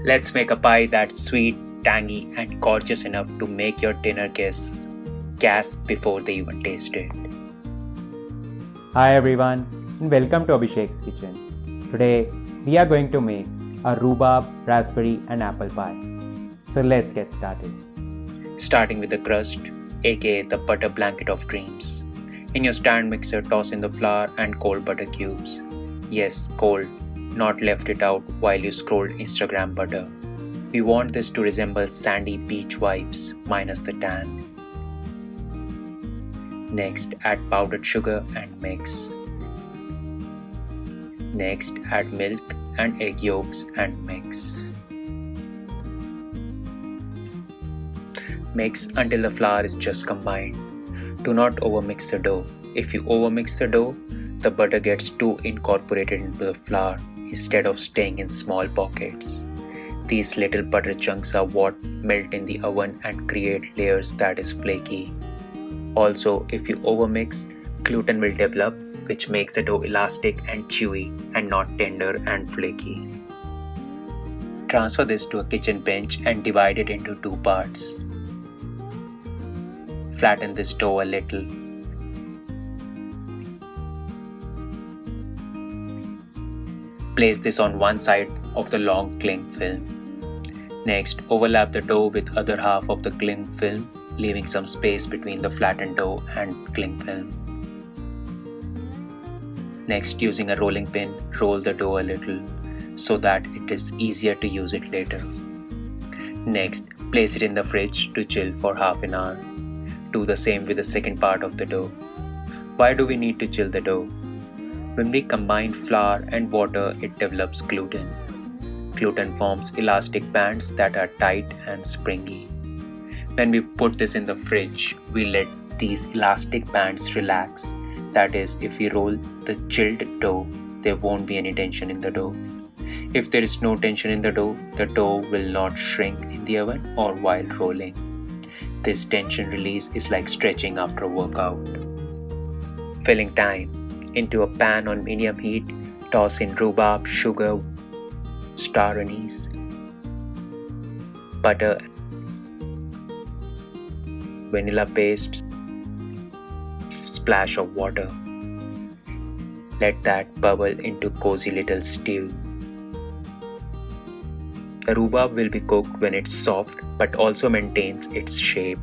Let's make a pie that's sweet, tangy, and gorgeous enough to make your dinner guests gasp before they even taste it. Hi everyone and welcome to Abhishek's kitchen. Today we are going to make a rhubarb, raspberry and apple pie. So let's get started. Starting with the crust, aka the butter blanket of dreams. In your stand mixer, toss in the flour and cold butter cubes. Yes, cold, not left it out while you scrolled Instagram butter. We want this to resemble sandy beach vibes minus the tan. Next, add powdered sugar and mix. Next, add milk and egg yolks and mix. Mix until the flour is just combined. Do not overmix the dough. If you overmix the dough, the butter gets too incorporated into the flour instead of staying in small pockets. These little butter chunks are what melt in the oven and create layers that is flaky. Also, if you overmix, gluten will develop, which makes the dough elastic and chewy and not tender and flaky. Transfer this to a kitchen bench and divide it into two parts. Flatten this dough a little. Place this on one side of the long cling film. Next, overlap the dough with other half of the cling film, leaving some space between the flattened dough and cling film. Next, using a rolling pin, roll the dough a little so that it is easier to use it later. Next, place it in the fridge to chill for half an hour. Do the same with the second part of the dough. Why do we need to chill the dough? When we combine flour and water, it develops gluten. Gluten forms elastic bands that are tight and springy. When we put this in the fridge, we let these elastic bands relax. That is, if we roll the chilled dough, there won't be any tension in the dough. If there is no tension in the dough will not shrink in the oven or while rolling. This tension release is like stretching after a workout. Filling time. Into a pan on medium heat, toss in rhubarb, sugar, star anise, butter, vanilla paste, splash of water. Let that bubble into cozy little stew. The rhubarb will be cooked when it's soft but also maintains its shape.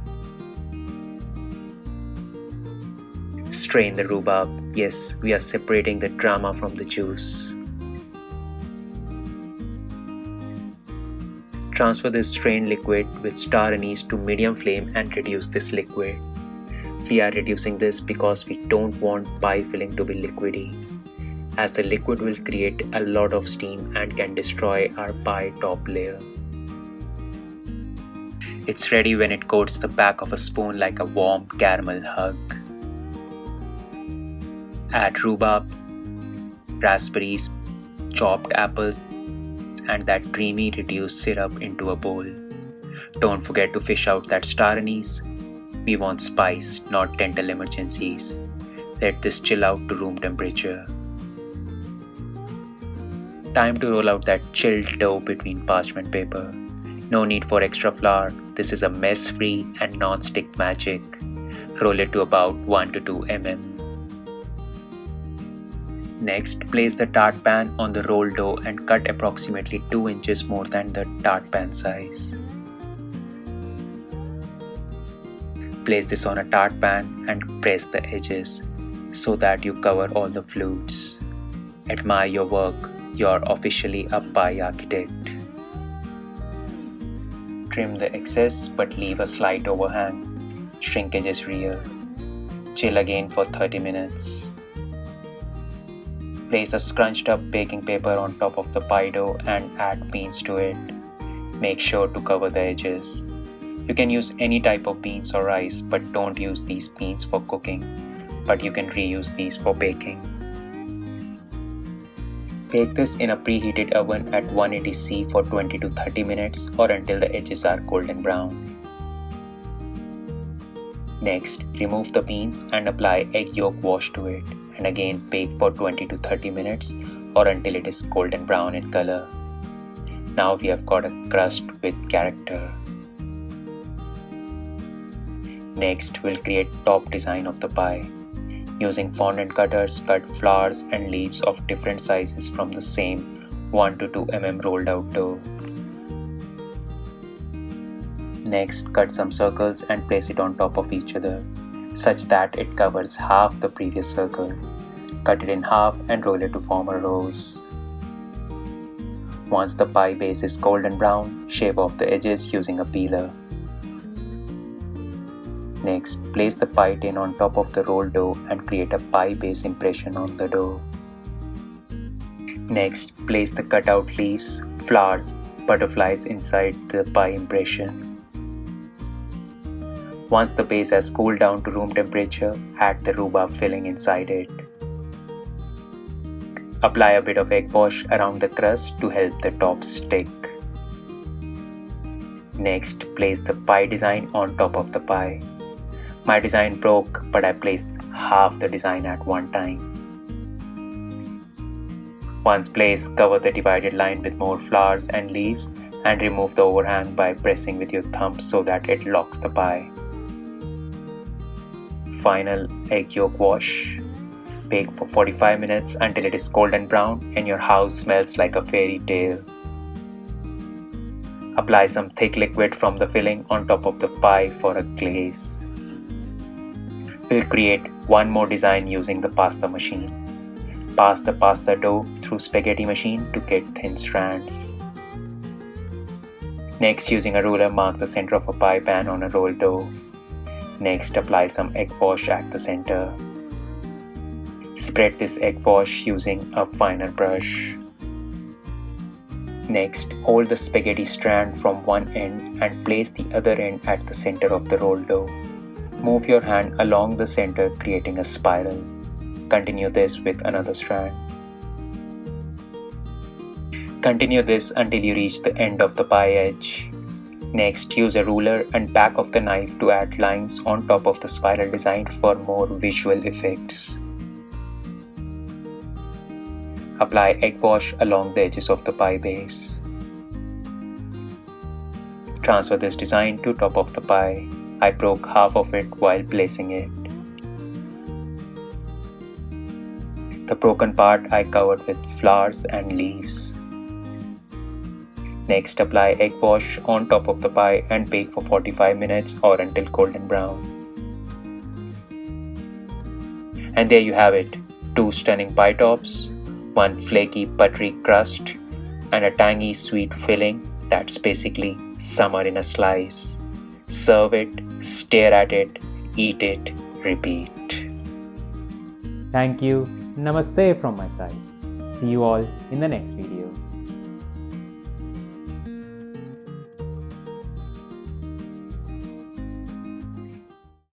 Strain the rhubarb. Yes, we are separating the drama from the juice. Transfer this strained liquid with star anise to medium flame and reduce this liquid. We are reducing this because we don't want pie filling to be liquidy, as the liquid will create a lot of steam and can destroy our pie top layer. It's ready when it coats the back of a spoon like a warm caramel hug. Add rhubarb, raspberries, chopped apples, and that creamy reduced syrup into a bowl. Don't forget to fish out that star anise. We want spice, not dental emergencies. Let this chill out to room temperature. Time to roll out that chilled dough between parchment paper. No need for extra flour. This is a mess-free and non-stick magic. Roll it to about 1 to 2 mm. Next, place the tart pan on the rolled dough and cut approximately 2 inches more than the tart pan size. Place this on a tart pan and press the edges so that you cover all the flutes. Admire your work. You're officially a pie architect. Trim the excess but leave a slight overhang. Shrinkage is real. Chill again for 30 minutes. Place a scrunched up baking paper on top of the pie dough and add beans to it. Make sure to cover the edges. You can use any type of beans or rice, but don't use these beans for cooking. But you can reuse these for baking. Bake this in a preheated oven at 180°C for 20 to 30 minutes or until the edges are golden brown. Next, remove the beans and apply egg yolk wash to it, and again bake for 20 to 30 minutes or until it is golden brown in color. Now we have got a crust with character. Next, we'll create top design of the pie. Using fondant cutters, cut flowers and leaves of different sizes from the same 1 to 2 mm rolled out dough. Next, cut some circles and place it on top of each other, such that it covers half the previous circle. Cut it in half and roll it to form a rose. Once the pie base is golden brown, shave off the edges using a peeler. Next, place the pie tin on top of the rolled dough and create a pie base impression on the dough. Next, place the cut out leaves, flowers, butterflies inside the pie impression. Once the base has cooled down to room temperature, add the rhubarb filling inside it. Apply a bit of egg wash around the crust to help the top stick. Next, place the pie design on top of the pie. My design broke, but I placed half the design at one time. Once placed, cover the divided line with more flowers and leaves and remove the overhang by pressing with your thumb so that it locks the pie. Final egg yolk wash. Bake for 45 minutes until it is golden brown and your house smells like a fairy tale. Apply some thick liquid from the filling on top of the pie for a glaze. We'll create one more design using the pasta machine. Pass the pasta dough through spaghetti machine to get thin strands. Next, using a ruler, mark the center of a pie pan on a rolled dough. Next, apply some egg wash at the center. Spread this egg wash using a finer brush. Next, hold the spaghetti strand from one end and place the other end at the center of the rolled dough. Move your hand along the center, creating a spiral. Continue this with another strand. Continue this until you reach the end of the pie edge. Next, use a ruler and back of the knife to add lines on top of the spiral design for more visual effects. Apply egg wash along the edges of the pie base. Transfer this design to top of the pie. I broke half of it while placing it. The broken part I covered with flowers and leaves. Next, apply egg wash on top of the pie and bake for 45 minutes or until golden brown. And there you have it, 2 stunning pie tops, 1 flaky buttery crust, and a tangy sweet filling that's basically summer in a slice. Serve it, stare at it, eat it, repeat. Thank you. Namaste from my side. See you all in the next video.